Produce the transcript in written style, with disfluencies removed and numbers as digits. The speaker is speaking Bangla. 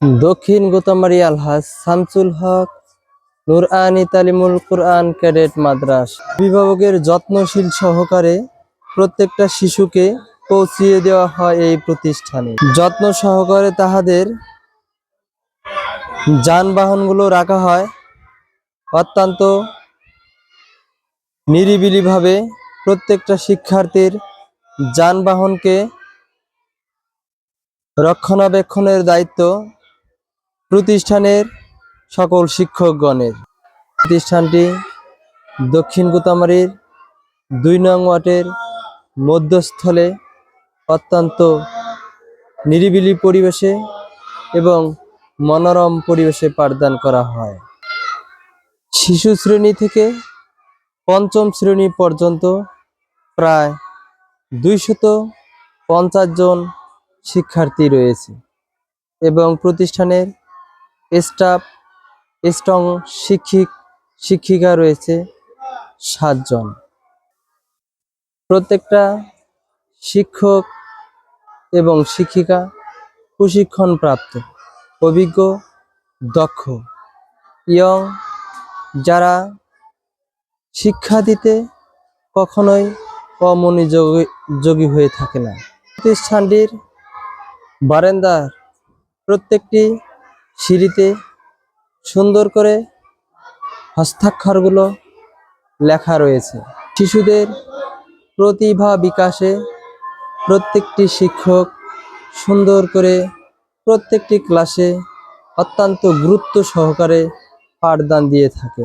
দক্ষিণ গোতামারি আলহাজ শামসুল হক নুরআনী তালিমুল কুরআন ক্যাডেট মাদ্রাস অভিভাবকের যত্নশীল সহকারে প্রত্যেকটা শিশুকে পৌঁছিয়ে দেওয়া হয় এই প্রতিষ্ঠানে। যত্ন সহকারে তাহাদের যানবাহনগুলো রাখা হয় অত্যন্ত নিরিবিলিভাবে। প্রত্যেকটা শিক্ষার্থীর যানবাহনকে রক্ষণাবেক্ষণের দায়িত্ব প্রতিষ্ঠানের সকল শিক্ষকগণের। প্রতিষ্ঠানটি দক্ষিণ গোতামারির ২ নং ওয়ার্ডের মধ্যস্থলে অত্যন্ত নিরিবিলি পরিবেশে এবং মনোরম পরিবেশে পাঠদান করা হয়। শিশু শ্রেণী থেকে পঞ্চম শ্রেণী পর্যন্ত প্রায় ২৫০ জন শিক্ষার্থী রয়েছে এবং প্রতিষ্ঠানের স্টাফ স্ট্রং শিক্ষিকা রয়েছে ৭ জন। প্রত্যেকটা শিক্ষক এবং শিক্ষিকা প্রশিক্ষণপ্রাপ্ত, অভিজ্ঞ, দক্ষ, ইয়ং, যারা শিক্ষা দিতে কখনোই অমনোযোগী হয়ে থাকে না। প্রতিষ্ঠানটির বারান্দার প্রত্যেকটি সিঁড়িতে সুন্দর করে হস্তাক্ষরগুলো লেখা রয়েছে। শিশুদের প্রতিভা বিকাশে প্রত্যেকটি শিক্ষক সুন্দর করে প্রত্যেকটি ক্লাসে অত্যন্ত গুরুত্ব সহকারে পাঠদান দিয়ে থাকে।